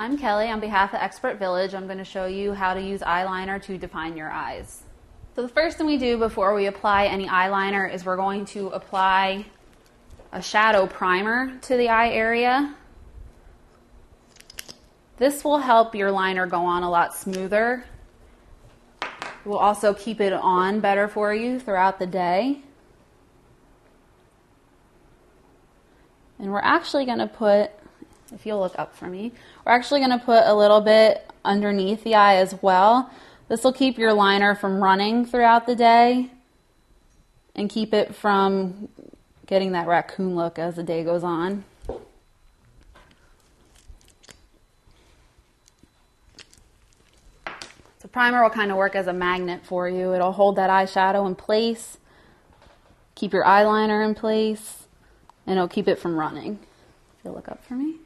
I'm Kelly. On behalf of Expert Village, I'm going to show you how to use eyeliner to define your eyes. So the first thing we do before we apply any eyeliner is we're going to apply a shadow primer to the eye area. This will help your liner go on a lot smoother. It will also keep it on better for you throughout the day. And we're actually going to put, if you'll look up for me, we're actually going to put a little bit underneath the eye as well. This will keep your liner from running throughout the day and keep it from getting that raccoon look as the day goes on. The primer will kind of work as a magnet for you. It'll hold that eyeshadow in place, keep your eyeliner in place, and it'll keep it from running. If you'll look up for me.